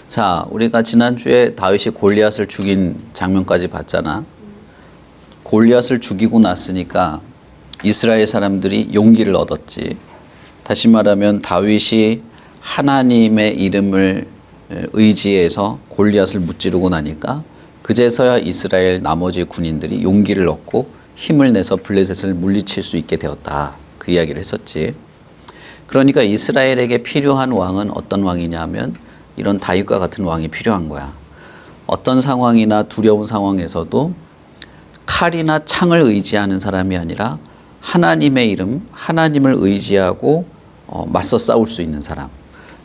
자, 우리가 지난주에 다윗이 골리앗을 죽인 장면까지 봤잖아. 골리앗을 죽이고 났으니까 이스라엘 사람들이 용기를 얻었지. 다시 말하면 다윗이 하나님의 이름을 의지해서 골리앗을 무찌르고 나니까 그제서야 이스라엘 나머지 군인들이 용기를 얻고 힘을 내서 블레셋을 물리칠 수 있게 되었다. 그 이야기를 했었지. 그러니까 이스라엘에게 필요한 왕은 어떤 왕이냐면 이런 다윗과 같은 왕이 필요한 거야. 어떤 상황이나 두려운 상황에서도 칼이나 창을 의지하는 사람이 아니라 하나님의 이름, 하나님을 의지하고 맞서 싸울 수 있는 사람.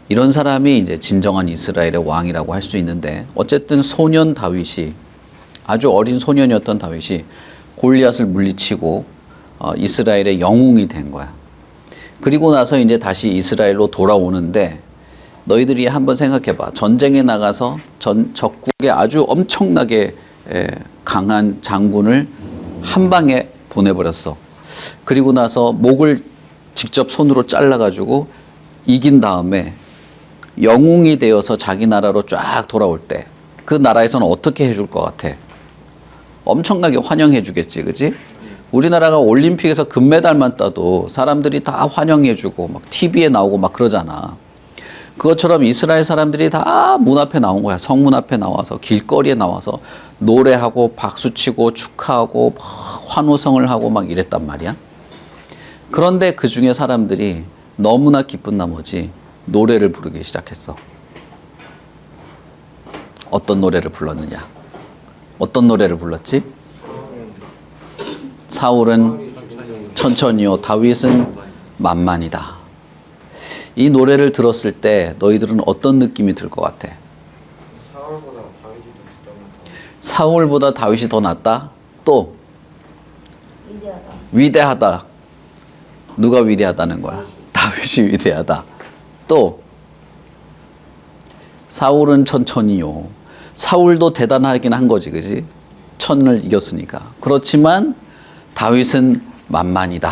이런 사람이 이제 진정한 이스라엘의 왕이라고 할 수 있는데, 어쨌든 소년 다윗이, 아주 어린 소년이었던 다윗이 골리앗을 물리치고 이스라엘의 영웅이 된 거야. 그리고 나서 이제 다시 이스라엘로 돌아오는데, 너희들이 한번 생각해봐. 전쟁에 나가서 적국에 아주 엄청나게 강한 장군을 한 방에 보내버렸어. 그리고 나서 목을 직접 손으로 잘라가지고 이긴 다음에 영웅이 되어서 자기 나라로 쫙 돌아올 때 그 나라에서는 어떻게 해줄 것 같아? 엄청나게 환영해 주겠지, 그지? 우리나라가 올림픽에서 금메달만 따도 사람들이 다 환영해 주고 막 TV에 나오고 막 그러잖아. 그것처럼 이스라엘 사람들이 다 문 앞에 나온 거야. 성문 앞에 나와서 길거리에 나와서 노래하고 박수치고 축하하고 환호성을 하고 막 이랬단 말이야. 그런데 그 중에 사람들이 너무나 기쁜 나머지 노래를 부르기 시작했어. 어떤 노래를 불렀느냐? 어떤 노래를 불렀지? 사울은 천천히요, 다윗은 만만이다. 이 노래를 들었을 때 너희들은 어떤 느낌이 들 것 같아? 사울보다 다윗이 더 낫다? 또? 위대하다. 누가 위대하다는 거야? 다윗이 위대하다. 또? 사울은 천천히요. 사울도 대단하긴 한 거지, 그지? 천을 이겼으니까. 그렇지만 다윗은 만만이다.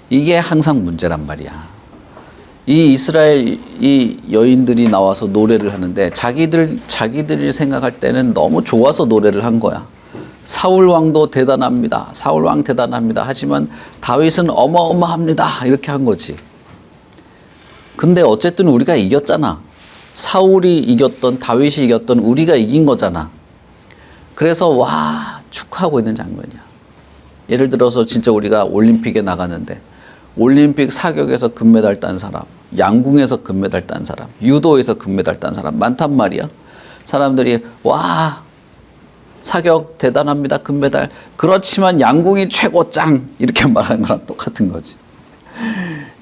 이게 항상 문제란 말이야. 이 이스라엘 이 여인들이 나와서 노래를 하는데 자기들이 생각할 때는 너무 좋아서 노래를 한 거야. 사울 왕도 대단합니다. 사울 왕 대단합니다. 하지만 다윗은 어마어마합니다. 이렇게 한 거지. 근데 어쨌든 우리가 이겼잖아. 사울이 이겼던 다윗이 이겼던 우리가 이긴 거잖아. 그래서 와, 축하하고 있는 장면이야. 예를 들어서 진짜 우리가 올림픽에 나가는데 올림픽 사격에서 금메달 딴 사람, 양궁에서 금메달 딴 사람, 유도에서 금메달 딴 사람 많단 말이야. 사람들이 와, 사격 대단합니다, 금메달. 그렇지만 양궁이 최고 짱, 이렇게 말하는 거랑 똑같은 거지.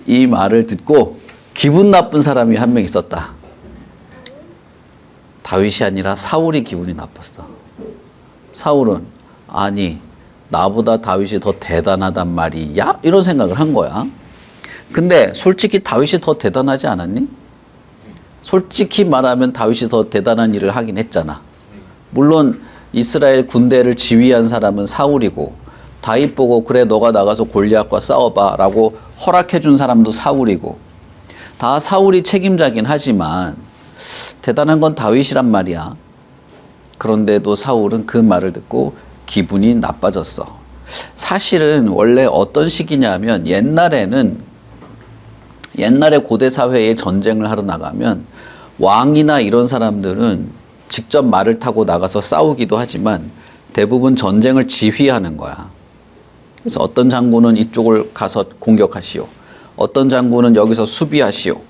이 말을 듣고 기분 나쁜 사람이 한 명 있었다. 다윗이 아니라 사울이 기분이 나빴어. 사울은 아니, 나보다 다윗이 더 대단하단 말이야? 이런 생각을 한 거야. 근데 솔직히 다윗이 더 대단하지 않았니? 솔직히 말하면 다윗이 더 대단한 일을 하긴 했잖아. 물론 이스라엘 군대를 지휘한 사람은 사울이고, 다윗 보고 그래 너가 나가서 골리앗과 싸워봐 라고 허락해 준 사람도 사울이고, 다 사울이 책임자긴 하지만 대단한 건 다윗이란 말이야. 그런데도 사울은 그 말을 듣고 기분이 나빠졌어. 사실은 원래 어떤 시기냐면 옛날에 고대 사회에 전쟁을 하러 나가면 왕이나 이런 사람들은 직접 말을 타고 나가서 싸우기도 하지만 대부분 전쟁을 지휘하는 거야. 그래서 어떤 장군은 이쪽을 가서 공격하시오. 어떤 장군은 여기서 수비하시오.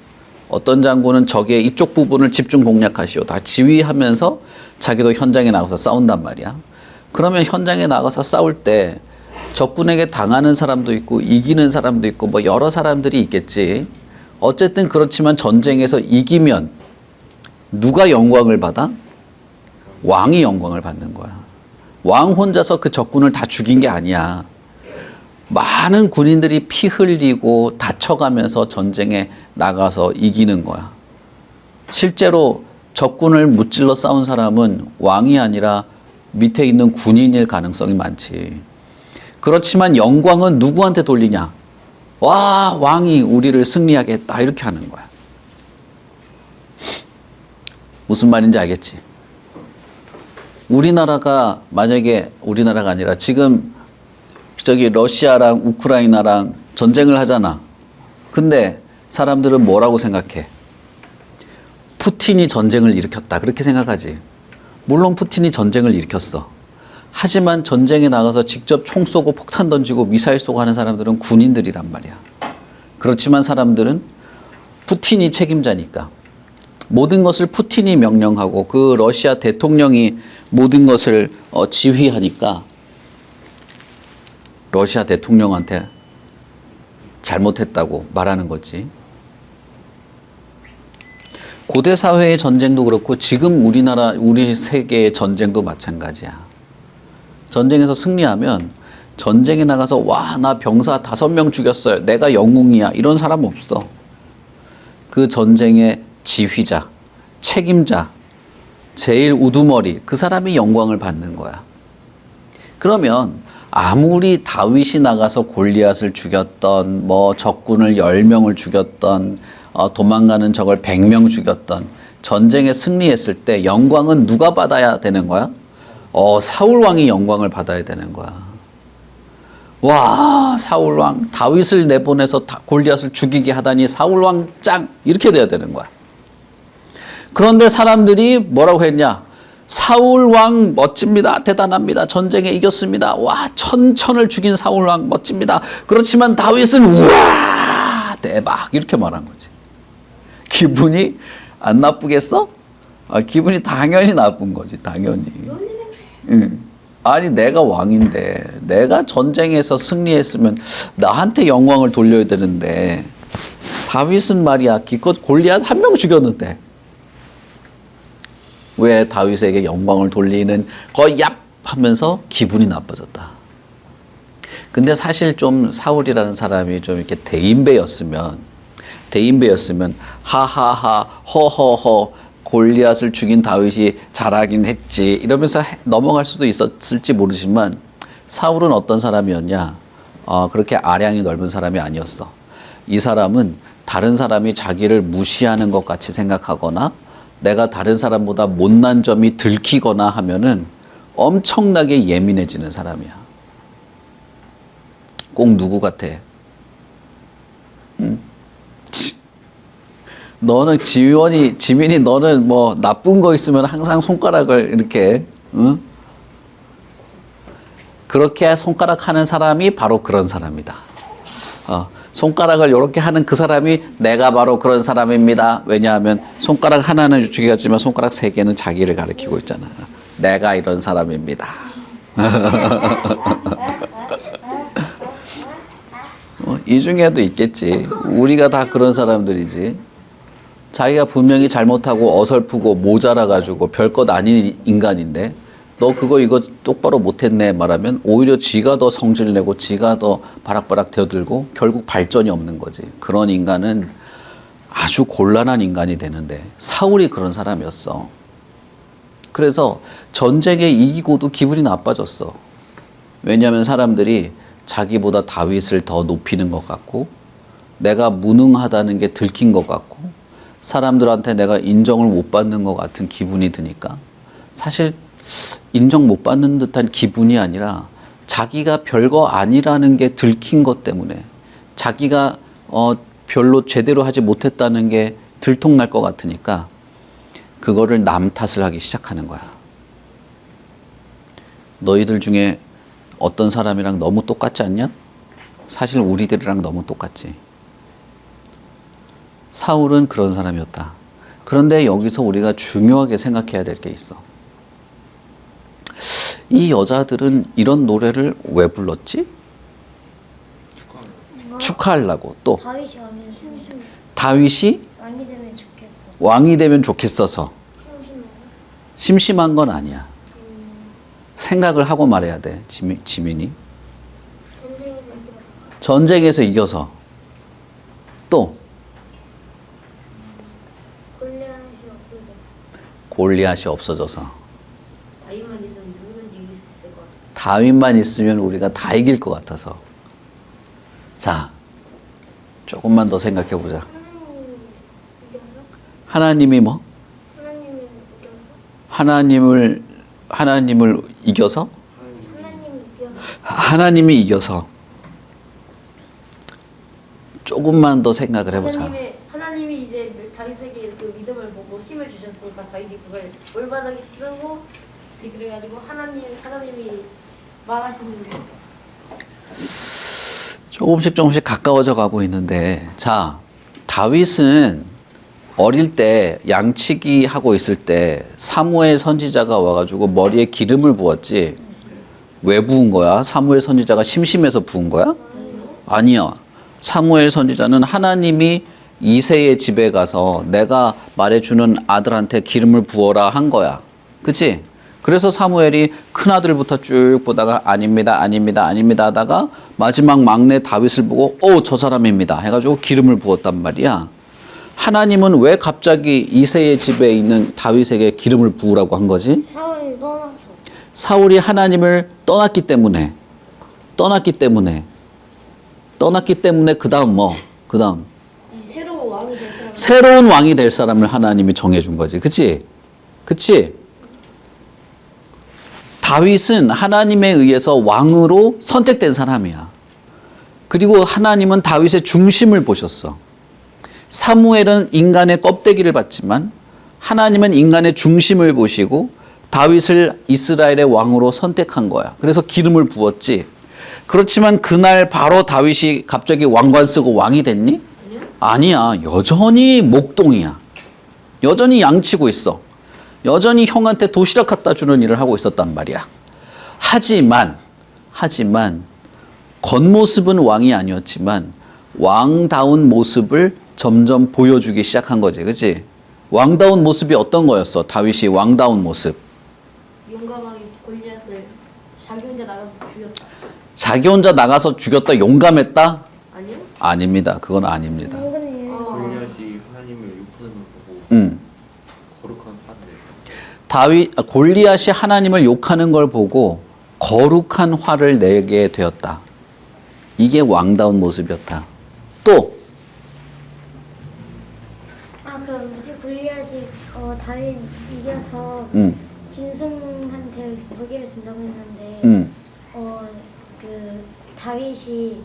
어떤 장군은 적의 이쪽 부분을 집중 공략하시오. 다 지휘하면서 자기도 현장에 나가서 싸운단 말이야. 그러면 현장에 나가서 싸울 때 적군에게 당하는 사람도 있고 이기는 사람도 있고 뭐 여러 사람들이 있겠지. 어쨌든 그렇지만 전쟁에서 이기면 누가 영광을 받아? 왕이 영광을 받는 거야. 왕 혼자서 그 적군을 다 죽인 게 아니야. 많은 군인들이 피 흘리고 다쳐가면서 전쟁에 나가서 이기는 거야. 실제로 적군을 무찔러 싸운 사람은 왕이 아니라 밑에 있는 군인일 가능성이 많지. 그렇지만 영광은 누구한테 돌리냐? 와, 왕이 우리를 승리하게 했다, 이렇게 하는 거야. 무슨 말인지 알겠지? 우리나라가 만약에 우리나라가 아니라 지금 저기 러시아랑 우크라이나랑 전쟁을 하잖아. 근데 사람들은 뭐라고 생각해? 푸틴이 전쟁을 일으켰다. 그렇게 생각하지. 물론 푸틴이 전쟁을 일으켰어. 하지만 전쟁에 나가서 직접 총 쏘고 폭탄 던지고 미사일 쏘고 하는 사람들은 군인들이란 말이야. 그렇지만 사람들은 푸틴이 책임자니까 모든 것을 푸틴이 명령하고 그 러시아 대통령이 모든 것을 지휘하니까 러시아 대통령한테 잘못했다고 말하는 거지. 고대 사회의 전쟁도 그렇고 지금 우리 세계의 전쟁도 마찬가지야. 전쟁에서 승리하면 전쟁에 나가서 와, 나 병사 5명 죽였어요. 내가 영웅이야. 이런 사람 없어. 그 전쟁의 지휘자, 책임자, 제일 우두머리, 그 사람이 영광을 받는 거야. 그러면 아무리 다윗이 나가서 골리앗을 죽였던, 뭐 적군을 10명을 죽였던, 도망가는 적을 100명 죽였던, 전쟁에 승리했을 때 영광은 누가 받아야 되는 거야? 사울 왕이 영광을 받아야 되는 거야. 와, 사울 왕, 다윗을 내보내서 골리앗을 죽이게 하다니 사울 왕 짱! 이렇게 돼야 되는 거야. 그런데 사람들이 뭐라고 했냐? 사울 왕 멋집니다. 대단합니다. 전쟁에 이겼습니다. 와, 천을 죽인 사울 왕 멋집니다. 그렇지만 다윗은 우와, 대박! 이렇게 말한 거지. 기분이 안 나쁘겠어? 기분이 당연히 나쁜 거지, 당연히. 응. 아니, 내가 왕인데, 내가 전쟁에서 승리했으면 나한테 영광을 돌려야 되는데, 다윗은 말이야, 기껏 골리앗 1명 죽였는데, 왜 다윗에게 영광을 돌리는 얍! 하면서 기분이 나빠졌다. 근데 사실 좀 사울이라는 사람이 좀 이렇게 대인배였으면, 하하하, 허허허, 골리앗을 죽인 다윗이 잘하긴 했지 이러면서 넘어갈 수도 있었을지 모르지만 사울은 어떤 사람이었냐? 그렇게 아량이 넓은 사람이 아니었어. 이 사람은 다른 사람이 자기를 무시하는 것 같이 생각하거나 내가 다른 사람보다 못난 점이 들키거나 하면은 엄청나게 예민해지는 사람이야. 꼭 누구 같아? 응? 너는 지민이 너는 뭐 나쁜 거 있으면 항상 손가락을 이렇게, 응? 그렇게 손가락 하는 사람이 바로 그런 사람이다. 손가락을 이렇게 하는 그 사람이 내가 바로 그런 사람입니다. 왜냐하면 손가락 하나는 이쪽에 갔지만 손가락 3개는 자기를 가리키고 있잖아. 내가 이런 사람입니다. 이 중에도 있겠지. 우리가 다 그런 사람들이지. 자기가 분명히 잘못하고 어설프고 모자라가지고 별것 아닌 인간인데 너 이거 똑바로 못했네 말하면 오히려 지가 더 성질내고 지가 더 바락바락 대들고 결국 발전이 없는 거지. 그런 인간은 아주 곤란한 인간이 되는데 사울이 그런 사람이었어. 그래서 전쟁에 이기고도 기분이 나빠졌어. 왜냐하면 사람들이 자기보다 다윗을 더 높이는 것 같고 내가 무능하다는 게 들킨 것 같고 사람들한테 내가 인정을 못 받는 것 같은 기분이 드니까 사실 인정 못 받는 듯한 기분이 아니라 자기가 별거 아니라는 게 들킨 것 때문에 자기가 별로 제대로 하지 못했다는 게 들통날 것 같으니까 그거를 남 탓을 하기 시작하는 거야. 너희들 중에 어떤 사람이랑 너무 똑같지 않냐? 사실 우리들이랑 너무 똑같지. 사울은 그런 사람이었다. 그런데 여기서 우리가 중요하게 생각해야 될 게 있어. 이 여자들은 이런 노래를 왜 불렀지? 축하하려고. 또 다윗이 왕이 되면 좋겠어서. 심심한 건 아니야. 생각을 하고 말해야 돼. 지민이. 전쟁에서 이겨서. 또 골리앗이 없어져서. 다윗만 있으면 누구든지 이길 수 있을 것 같아. 다윗만 있으면 우리가 다 이길 것 같아서. 자, 조금만 더 생각해 보자. 하나님이 뭐? 하나님이 하나님을 이겨서? 하나님이 이겨서. 조금만 더 생각을 해보자. 하나님이 이제 다윗에게 그 믿음을 보고 힘을 주셨으니까 다윗이 그걸 올바르게 쓰고 이제 그래가지고 하나님이 말하시는 거. 조금씩 가까워져 가고 있는데, 자, 다윗은 어릴 때 양치기 하고 있을 때 사무엘 선지자가 와가지고 머리에 기름을 부었지. 왜 부은 거야? 사무엘 선지자가 심심해서 부은 거야? 아니야. 사무엘 선지자는 하나님이 이새의 집에 가서 내가 말해주는 아들한테 기름을 부어라 한 거야. 그치? 그래서 사무엘이 큰아들부터 쭉 보다가 아닙니다 하다가 마지막 막내 다윗을 보고 저 사람입니다 해가지고 기름을 부었단 말이야. 하나님은 왜 갑자기 이새의 집에 있는 다윗에게 기름을 부으라고 한 거지? 사울이 떠나서. 사울이 하나님을 떠났기 때문에 그 다음 뭐? 그 다음 새로운 왕이 될 사람을 하나님이 정해준 거지. 그치? 다윗은 하나님에 의해서 왕으로 선택된 사람이야. 그리고 하나님은 다윗의 중심을 보셨어. 사무엘은 인간의 껍데기를 봤지만 하나님은 인간의 중심을 보시고 다윗을 이스라엘의 왕으로 선택한 거야. 그래서 기름을 부었지. 그렇지만 그날 바로 다윗이 갑자기 왕관 쓰고 왕이 됐니? 아니야. 여전히 목동이야. 여전히 양치고 있어. 여전히 형한테 도시락 갖다 주는 일을 하고 있었단 말이야. 하지만 겉모습은 왕이 아니었지만 왕다운 모습을 점점 보여주기 시작한 거지. 그치? 왕다운 모습이 어떤 거였어? 다윗이 왕다운 모습. 용감하게 골리앗을 자기 혼자 나가서 죽였다. 자기 혼자 나가서 죽였다. 용감했다? 아니요? 아닙니다. 그건 아닙니다. 골리앗이 하나님을 욕하는 걸 보고 거룩한 화를 골리앗이 하나님을 욕하는 걸 보고 거룩한 화를 내게 되었다. 이게 왕다운 모습이었다. 또 그 뭐지 골리앗이 다윗 이겨서 짐승한테 무기를 준다고 했는데 그 다윗이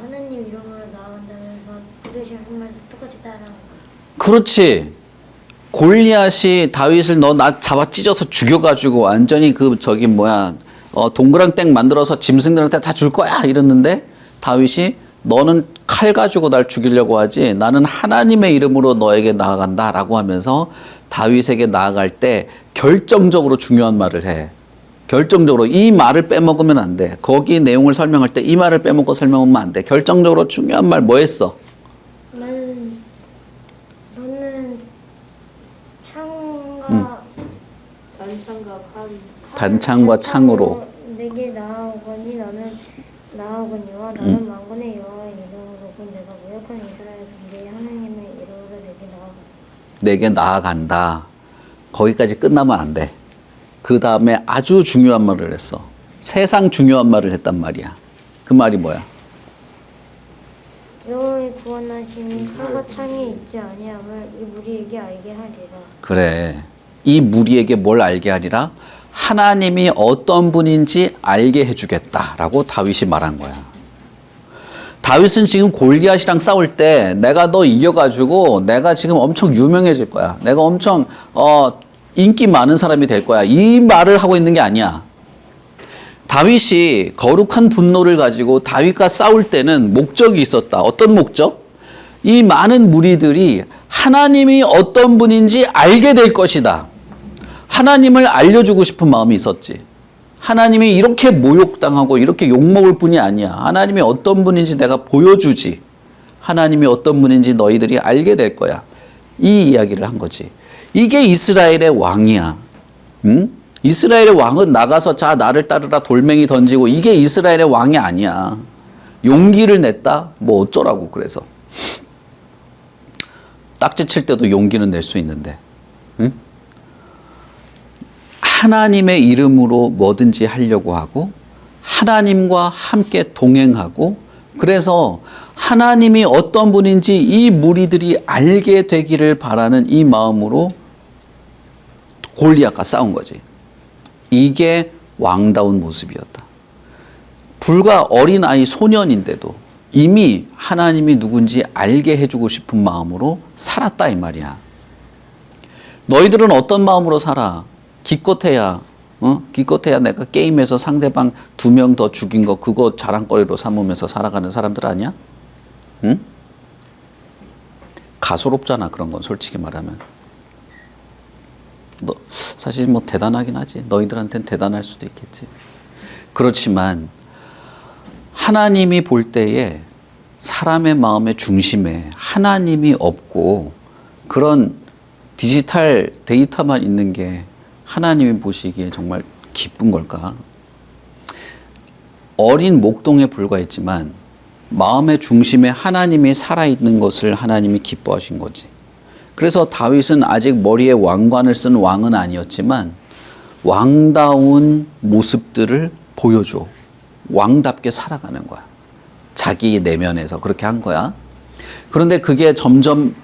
하나님 이름으로 나아간다면서 그것이 한 말 똑같이 따라한 거. 그렇지. 골리앗이 다윗을 너 나 잡아 찢어서 죽여가지고 완전히 동그랑땡 만들어서 짐승들한테 다 줄 거야 이랬는데 다윗이 너는 칼 가지고 날 죽이려고 하지 나는 하나님의 이름으로 너에게 나아간다 라고 하면서 다윗에게 나아갈 때 결정적으로 중요한 말을 해. 결정적으로 이 말을 빼먹으면 안 돼. 거기 내용을 설명할 때 이 말을 빼먹고 설명하면 안 돼. 결정적으로 중요한 말 뭐 했어? 너는 단창과 창으로 내게 나아오거니 나아오거니와 나는 만군의 여호와의 이름으로 곧 내가 모욕한 이스라엘에서 네 하나님의 이름으로 내게 나아간다. 거기까지 끝나면 안 돼. 그 다음에 아주 중요한 말을 했어. 세상 중요한 말을 했단 말이야. 그 말이 뭐야? 여호와의 구원하심이 칼과 창이 있지 아니함을 이 무리에게 알게 하리라. 그래. 이 무리에게 뭘 알게 하리라? 하나님이 어떤 분인지 알게 해주겠다라고 다윗이 말한 거야. 다윗은 지금 골리앗이랑 싸울 때 내가 너 이겨가지고 내가 지금 엄청 유명해질 거야. 내가 엄청 인기 많은 사람이 될 거야. 이 말을 하고 있는 게 아니야. 다윗이 거룩한 분노를 가지고 다윗과 싸울 때는 목적이 있었다. 어떤 목적? 이 많은 무리들이 하나님이 어떤 분인지 알게 될 것이다. 하나님을 알려주고 싶은 마음이 있었지. 하나님이 이렇게 모욕당하고 이렇게 욕먹을 뿐이 아니야. 하나님이 어떤 분인지 내가 보여주지. 하나님이 어떤 분인지 너희들이 알게 될 거야. 이 이야기를 한 거지. 이게 이스라엘의 왕이야. 응? 이스라엘의 왕은 나가서 자 나를 따르라 돌멩이 던지고 이게 이스라엘의 왕이 아니야. 용기를 냈다? 뭐 어쩌라고 그래서. 딱지 칠 때도 용기는 낼 수 있는데. 응? 하나님의 이름으로 뭐든지 하려고 하고 하나님과 함께 동행하고 그래서 하나님이 어떤 분인지 이 무리들이 알게 되기를 바라는 이 마음으로 골리앗과 싸운 거지. 이게 왕다운 모습이었다. 불과 어린아이 소년인데도 이미 하나님이 누군지 알게 해주고 싶은 마음으로 살았다 이 말이야. 너희들은 어떤 마음으로 살아? 기껏해야 기껏해야 내가 게임에서 상대방 2명 더 죽인 거 그거 자랑거리로 삼으면서 살아가는 사람들 아니야? 응? 가소롭잖아 그런 건 솔직히 말하면. 너 사실 뭐 대단하긴 하지. 너희들한테는 대단할 수도 있겠지. 그렇지만 하나님이 볼 때에 사람의 마음의 중심에 하나님이 없고 그런 디지털 데이터만 있는 게 하나님이 보시기에 정말 기쁜 걸까? 어린 목동에 불과했지만 마음의 중심에 하나님이 살아있는 것을 하나님이 기뻐하신 거지. 그래서 다윗은 아직 머리에 왕관을 쓴 왕은 아니었지만 왕다운 모습들을 보여줘. 왕답게 살아가는 거야. 자기 내면에서 그렇게 한 거야. 그런데 그게 점점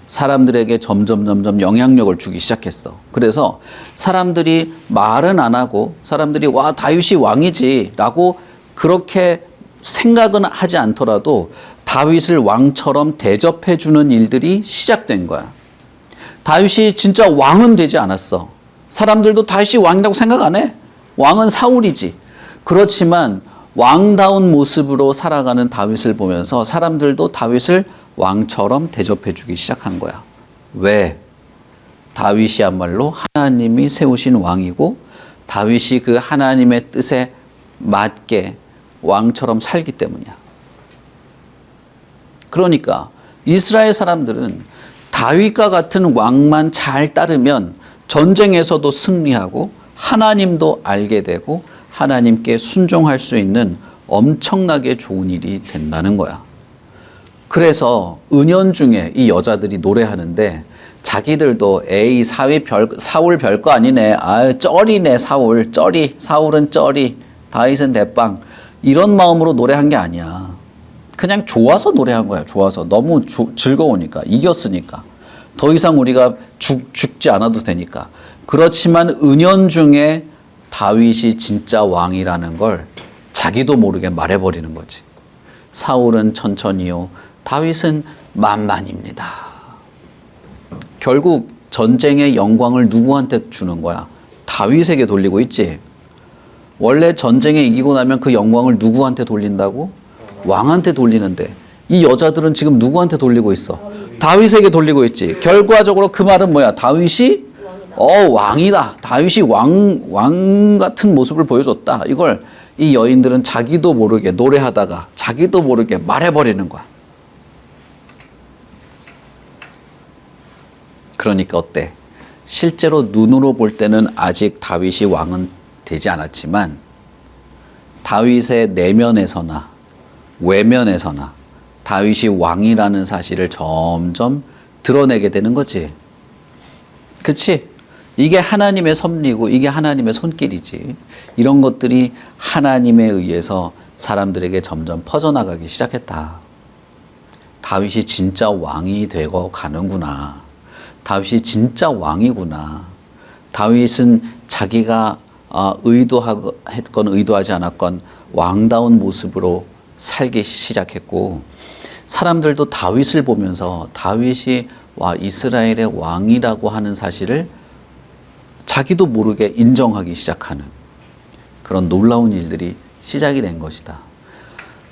사람들에게 점점 영향력을 주기 시작했어. 그래서 사람들이 말은 안 하고 사람들이 와 다윗이 왕이지 라고 그렇게 생각은 하지 않더라도 다윗을 왕처럼 대접해 주는 일들이 시작된 거야. 다윗이 진짜 왕은 되지 않았어. 사람들도 다윗이 왕이라고 생각 안 해. 왕은 사울이지. 그렇지만 왕다운 모습으로 살아가는 다윗을 보면서 사람들도 다윗을 왕처럼 대접해 주기 시작한 거야. 왜? 다윗이야말로 하나님이 세우신 왕이고 다윗이 그 하나님의 뜻에 맞게 왕처럼 살기 때문이야. 그러니까 이스라엘 사람들은 다윗과 같은 왕만 잘 따르면 전쟁에서도 승리하고 하나님도 알게 되고 하나님께 순종할 수 있는 엄청나게 좋은 일이 된다는 거야. 그래서 은연중에 이 여자들이 노래하는데 자기들도 에이 사울 별거 아니네. 아 쩌리네 사울. 쩌리. 사울은 쩌리. 다윗은 대빵. 이런 마음으로 노래한 게 아니야. 그냥 좋아서 노래한 거야. 좋아서. 너무 즐거우니까. 이겼으니까. 더 이상 우리가 죽지 않아도 되니까. 그렇지만 은연중에 다윗이 진짜 왕이라는 걸 자기도 모르게 말해버리는 거지. 사울은 천천히요. 다윗은 만만입니다. 결국 전쟁의 영광을 누구한테 주는 거야? 다윗에게 돌리고 있지. 원래 전쟁에 이기고 나면 그 영광을 누구한테 돌린다고? 왕한테 돌리는데 이 여자들은 지금 누구한테 돌리고 있어? 다윗에게 돌리고 있지. 결과적으로 그 말은 뭐야? 다윗이 왕이다. 다윗이 왕 같은 모습을 보여줬다. 이걸 이 여인들은 자기도 모르게 노래하다가 자기도 모르게 말해버리는 거야. 그러니까 어때? 실제로 눈으로 볼 때는 아직 다윗이 왕은 되지 않았지만 다윗의 내면에서나 외면에서나 다윗이 왕이라는 사실을 점점 드러내게 되는 거지. 그치? 이게 하나님의 섭리고 이게 하나님의 손길이지. 이런 것들이 하나님에 의해서 사람들에게 점점 퍼져나가기 시작했다. 다윗이 진짜 왕이 되고 가는구나. 다윗이 진짜 왕이구나. 다윗은 자기가 의도했건 의도하지 않았건 왕다운 모습으로 살기 시작했고 사람들도 다윗을 보면서 다윗이 이스라엘의 왕이라고 하는 사실을 자기도 모르게 인정하기 시작하는 그런 놀라운 일들이 시작이 된 것이다.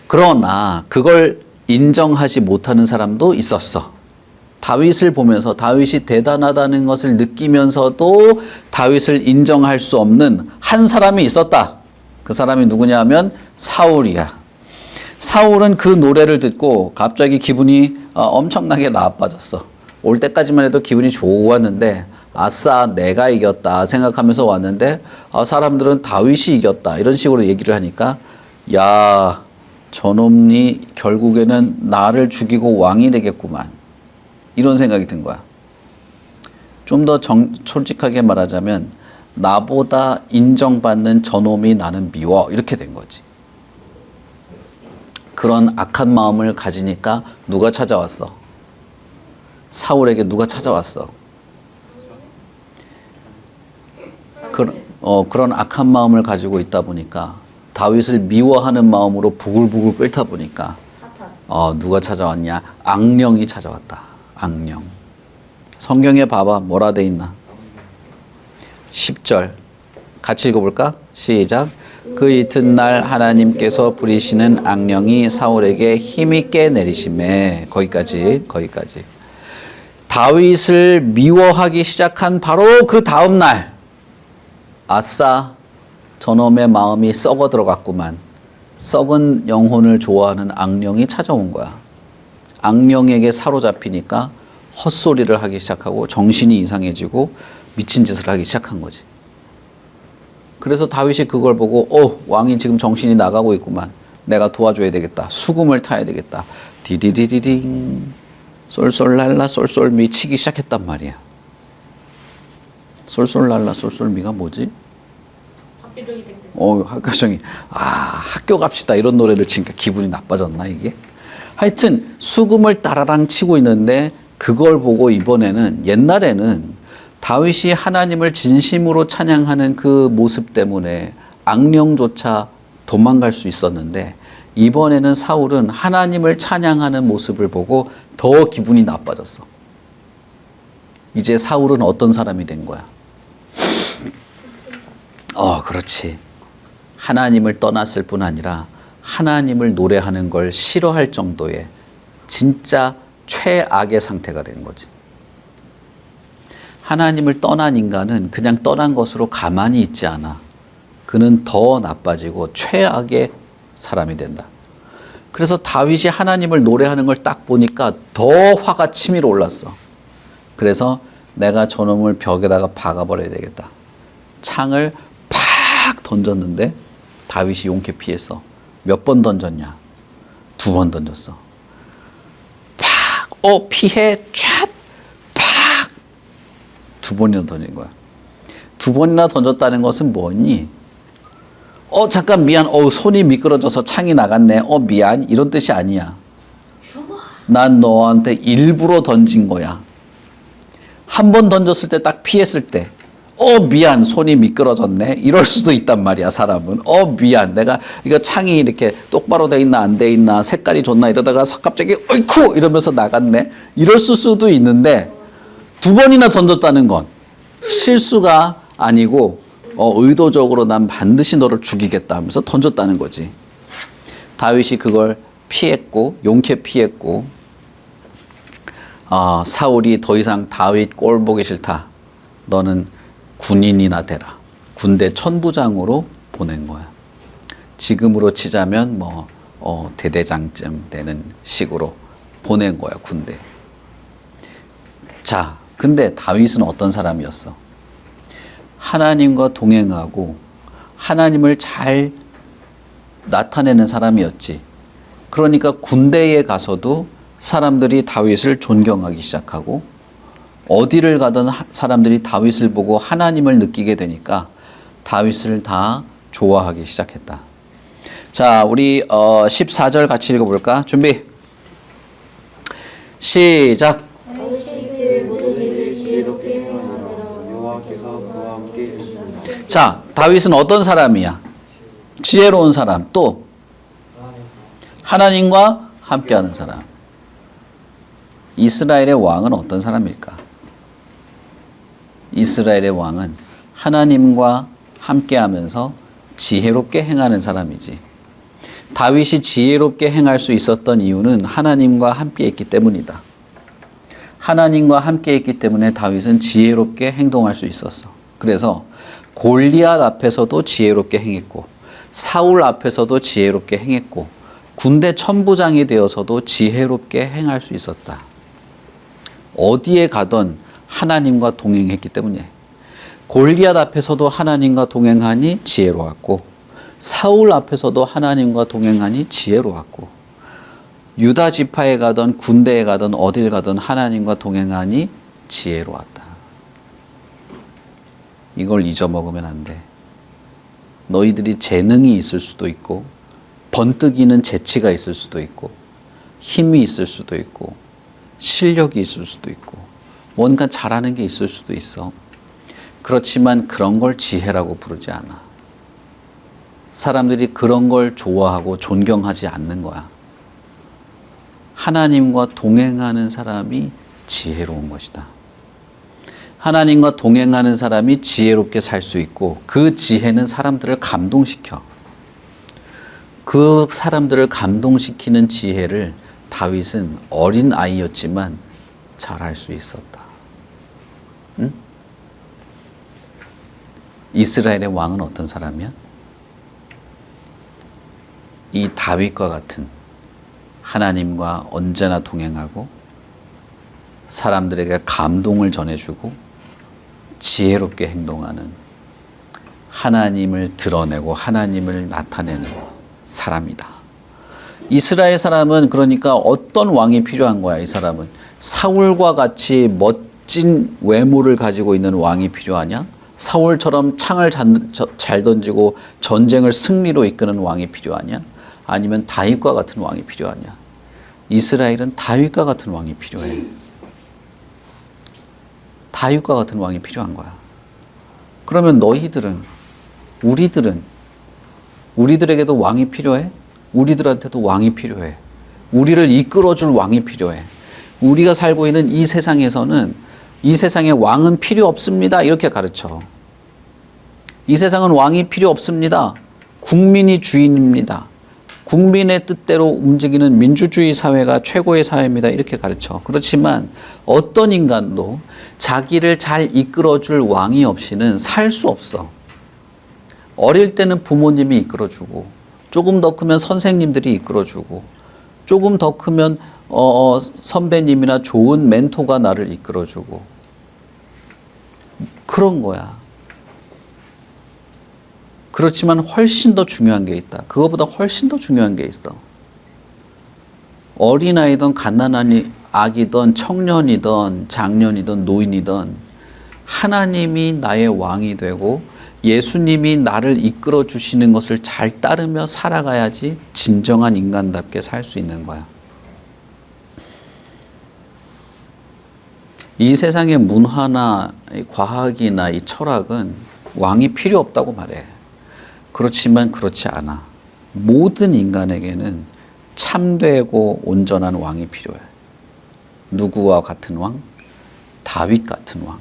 그러나 그걸 인정하지 못하는 사람도 있었어. 다윗을 보면서 다윗이 대단하다는 것을 느끼면서도 다윗을 인정할 수 없는 한 사람이 있었다. 그 사람이 누구냐 하면 사울이야. 사울은 그 노래를 듣고 갑자기 기분이 엄청나게 나빠졌어. 올 때까지만 해도 기분이 좋았는데 아싸 내가 이겼다 생각하면서 왔는데 사람들은 다윗이 이겼다 이런 식으로 얘기를 하니까 야 저놈이 결국에는 나를 죽이고 왕이 되겠구만 이런 생각이 든 거야. 좀 더 솔직하게 말하자면 나보다 인정받는 저놈이 나는 미워 이렇게 된 거지. 그런 악한 마음을 가지니까 누가 찾아왔어? 사울에게 누가 찾아왔어? 그런 악한 마음을 가지고 있다 보니까 다윗을 미워하는 마음으로 부글부글 끓다 보니까 누가 찾아왔냐? 악령이 찾아왔다. 악령. 성경에 봐봐. 뭐라 돼 있나? 10절 같이 읽어볼까? 시작. 그 이튿날 하나님께서 부리시는 악령이 사울에게 힘있게 내리심에 거기까지. 다윗을 미워하기 시작한 바로 그 다음 날 아싸 저놈의 마음이 썩어 들어갔구만. 썩은 영혼을 좋아하는 악령이 찾아온 거야. 악령에게 사로잡히니까 헛소리를 하기 시작하고 정신이 이상해지고 미친 짓을 하기 시작한 거지. 그래서 다윗이 그걸 보고 왕이 지금 정신이 나가고 있구만. 내가 도와줘야 되겠다. 수금을 타야 되겠다. 디디디디링 쏠쏠랄라 쏠쏠미 치기 시작했단 말이야. 쏠쏠랄라 쏠쏠미가 뭐지? 학교정이 땡땡. 학교정이 학교 갑시다 이런 노래를 치니까 기분이 나빠졌나 이게? 하여튼 수금을 따라랑 치고 있는데 그걸 보고 이번에는 옛날에는 다윗이 하나님을 진심으로 찬양하는 그 모습 때문에 악령조차 도망갈 수 있었는데 이번에는 사울은 하나님을 찬양하는 모습을 보고 더 기분이 나빠졌어. 이제 사울은 어떤 사람이 된 거야? 그렇지. 하나님을 떠났을 뿐 아니라 하나님을 노래하는 걸 싫어할 정도의 진짜 최악의 상태가 된 거지. 하나님을 떠난 인간은 그냥 떠난 것으로 가만히 있지 않아. 그는 더 나빠지고 최악의 사람이 된다. 그래서 다윗이 하나님을 노래하는 걸 딱 보니까 더 화가 치밀어 올랐어. 그래서 내가 저놈을 벽에다가 박아버려야 되겠다. 창을 팍 던졌는데 다윗이 용케 피했어. 몇 번 던졌냐? 2번 던졌어. 팍! 피해! 촤! 팍! 2번이나 던진 거야. 2번이나 던졌다는 것은 뭐니? 잠깐 미안. 손이 미끄러져서 창이 나갔네. 미안. 이런 뜻이 아니야. 난 너한테 일부러 던진 거야. 한 번 던졌을 때 딱 피했을 때 미안. 손이 미끄러졌네. 이럴 수도 있단 말이야, 사람은. 미안. 내가 이거 창이 이렇게 똑바로 돼 있나 안 돼 있나 색깔이 좋나 이러다가 갑자기 어이쿠 이러면서 나갔네. 이럴 수도 있는데 2번이나 던졌다는 건 실수가 아니고 의도적으로 난 반드시 너를 죽이겠다 하면서 던졌다는 거지. 다윗이 그걸 피했고 용케 피했고 사울이 더 이상 다윗 꼴 보기 싫다. 너는 군인이나 되라. 군대 천부장으로 보낸 거야. 지금으로 치자면 대대장쯤 되는 식으로 보낸 거야, 군대. 자, 근데 다윗은 어떤 사람이었어? 하나님과 동행하고 하나님을 잘 나타내는 사람이었지. 그러니까 군대에 가서도 사람들이 다윗을 존경하기 시작하고 어디를 가든 사람들이 다윗을 보고 하나님을 느끼게 되니까 다윗을 다 좋아하기 시작했다. 자, 우리 14절 같이 읽어볼까? 준비. 시작. 자, 다윗은 어떤 사람이야? 지혜로운 사람. 또 하나님과 함께하는 사람. 이스라엘의 왕은 어떤 사람일까? 이스라엘의 왕은 하나님과 함께하면서 지혜롭게 행하는 사람이지. 다윗이 지혜롭게 행할 수 있었던 이유는 하나님과 함께했기 때문이다. 하나님과 함께했기 때문에 다윗은 지혜롭게 행동할 수 있었어. 그래서 골리앗 앞에서도 지혜롭게 행했고 사울 앞에서도 지혜롭게 행했고 군대 천부장이 되어서도 지혜롭게 행할 수 있었다. 어디에 가던 하나님과 동행했기 때문에 골리앗 앞에서도 하나님과 동행하니 지혜로웠고 사울 앞에서도 하나님과 동행하니 지혜로웠고 유다 지파에 가던 군대에 가던 어딜 가던 하나님과 동행하니 지혜로웠다. 이걸 잊어먹으면 안 돼. 너희들이 재능이 있을 수도 있고 번뜩이는 재치가 있을 수도 있고 힘이 있을 수도 있고 실력이 있을 수도 있고 뭔가 잘하는 게 있을 수도 있어. 그렇지만 그런 걸 지혜라고 부르지 않아. 사람들이 그런 걸 좋아하고 존경하지 않는 거야. 하나님과 동행하는 사람이 지혜로운 것이다. 하나님과 동행하는 사람이 지혜롭게 살 수 있고 그 지혜는 사람들을 감동시켜. 그 사람들을 감동시키는 지혜를 다윗은 어린 아이였지만 잘할 수 있었다. 응? 이스라엘의 왕은 어떤 사람이야? 이 다윗과 같은 하나님과 언제나 동행하고 사람들에게 감동을 전해주고 지혜롭게 행동하는 하나님을 드러내고 하나님을 나타내는 사람이다. 이스라엘 사람은 그러니까 어떤 왕이 필요한 거야, 이 사람은. 사울과 같이 멋진 외모를 가지고 있는 왕이 필요하냐? 사울처럼 창을 잘 던지고 전쟁을 승리로 이끄는 왕이 필요하냐? 아니면 다윗과 같은 왕이 필요하냐? 이스라엘은 다윗과 같은 왕이 필요해. 다윗과 같은 왕이 필요한 거야. 그러면 너희들은, 우리들에게도 왕이 필요해? 우리들한테도 왕이 필요해. 우리를 이끌어줄 왕이 필요해. 우리가 살고 있는 이 세상에서는 이 세상에 왕은 필요 없습니다. 이렇게 가르쳐. 이 세상은 왕이 필요 없습니다. 국민이 주인입니다. 국민의 뜻대로 움직이는 민주주의 사회가 최고의 사회입니다. 이렇게 가르쳐. 그렇지만 어떤 인간도 자기를 잘 이끌어줄 왕이 없이는 살 수 없어. 어릴 때는 부모님이 이끌어주고 조금 더 크면 선생님들이 이끌어주고 조금 더 크면 선배님이나 좋은 멘토가 나를 이끌어주고 그런 거야. 그렇지만 훨씬 더 중요한 게 있다. 그거보다 훨씬 더 중요한 게 있어. 어린아이든 갓난아기 아기든 청년이든 장년이든 노인이든 하나님이 나의 왕이 되고 예수님이 나를 이끌어 주시는 것을 잘 따르며 살아가야지 진정한 인간답게 살 수 있는 거야. 이 세상의 문화나 과학이나 이 철학은 왕이 필요 없다고 말해. 그렇지만 그렇지 않아. 모든 인간에게는 참되고 온전한 왕이 필요해. 누구와 같은 왕? 다윗 같은 왕.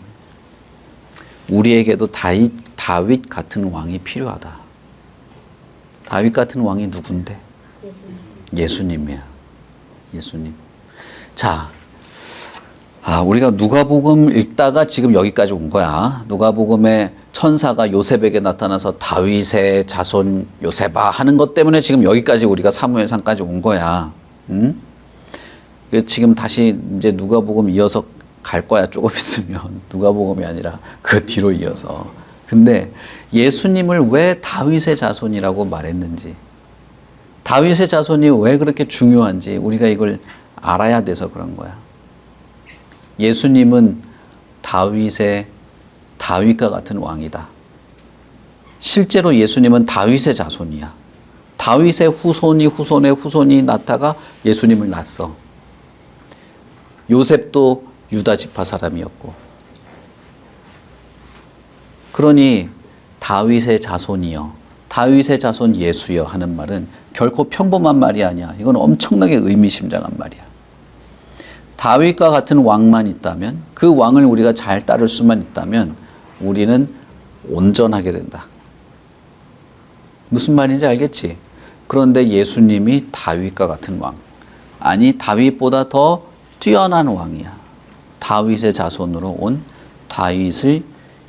우리에게도 다윗 같은 왕이 필요하다. 다윗 같은 왕이 누군데? 예수님이야. 예수님. 자, 우리가 누가복음 읽다가 지금 여기까지 온 거야. 누가복음에 천사가 요셉에게 나타나서 다윗의 자손 요셉아 하는 것 때문에 지금 여기까지 우리가 사무엘상까지 온 거야. 응? 지금 다시 이제 누가복음 이어서 갈 거야. 조금 있으면. 누가복음이 아니라 그 뒤로 이어서. 근데 예수님을 왜 다윗의 자손이라고 말했는지, 다윗의 자손이 왜 그렇게 중요한지 우리가 이걸 알아야 돼서 그런 거야. 예수님은 다윗과 같은 왕이다. 실제로 예수님은 다윗의 자손이야. 다윗의 후손이 후손의 후손이 낳다가 예수님을 낳았어. 요셉도 유다 지파 사람이었고. 그러니 다윗의 자손이여, 다윗의 자손 예수여 하는 말은 결코 평범한 말이 아니야. 이건 엄청나게 의미심장한 말이야. 다윗과 같은 왕만 있다면, 그 왕을 우리가 잘 따를 수만 있다면 우리는 온전하게 된다. 무슨 말인지 알겠지? 그런데 예수님이 다윗과 같은 왕, 아니 다윗보다 더 뛰어난 왕이야. 다윗의 자손으로 온 다윗의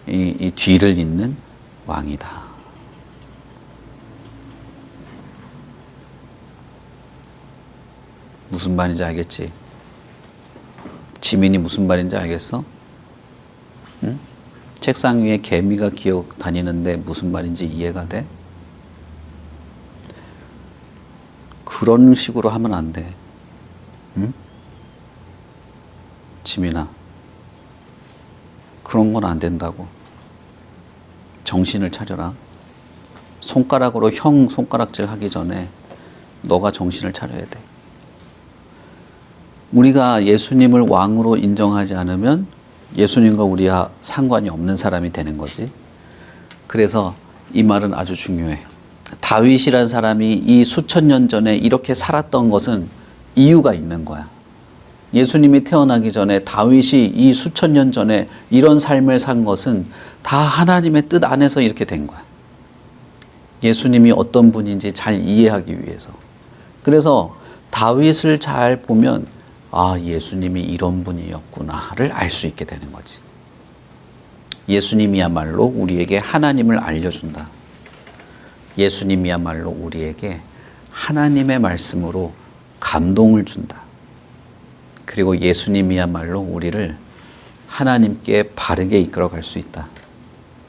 이 뒤를 잇는 왕이다. 무슨 말인지 알겠지? 지민이 무슨 말인지 알겠어? 응? 책상 위에 개미가 기어 다니는데 무슨 말인지 이해가 돼? 그런 식으로 하면 안 돼. 응? 지민아, 그런 건 안 된다고. 정신을 차려라. 손가락으로 형 손가락질 하기 전에 너가 정신을 차려야 돼. 우리가 예수님을 왕으로 인정하지 않으면 예수님과 우리와 상관이 없는 사람이 되는 거지. 그래서 이 말은 아주 중요해. 다윗이란 사람이 이 수천 년 전에 이렇게 살았던 것은 이유가 있는 거야. 예수님이 태어나기 전에 다윗이 이 수천 년 전에 이런 삶을 산 것은 다 하나님의 뜻 안에서 이렇게 된 거야. 예수님이 어떤 분인지 잘 이해하기 위해서. 그래서 다윗을 잘 보면 아, 예수님이 이런 분이었구나를 알 수 있게 되는 거지. 예수님이야말로 우리에게 하나님을 알려준다. 예수님이야말로 우리에게 하나님의 말씀으로 감동을 준다. 그리고 예수님이야말로 우리를 하나님께 바르게 이끌어갈 수 있다.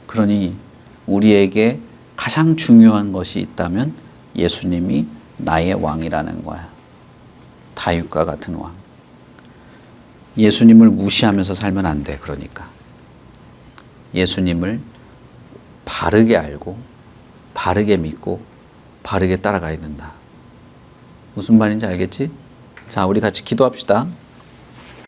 그러니 우리에게 가장 중요한 것이 있다면 예수님이 나의 왕이라는 거야. 다윗과 같은 왕. 예수님을 무시하면서 살면 안 돼. 그러니까 예수님을 바르게 알고 바르게 믿고 바르게 따라가야 된다. 무슨 말인지 알겠지? 자, 우리 같이 기도합시다.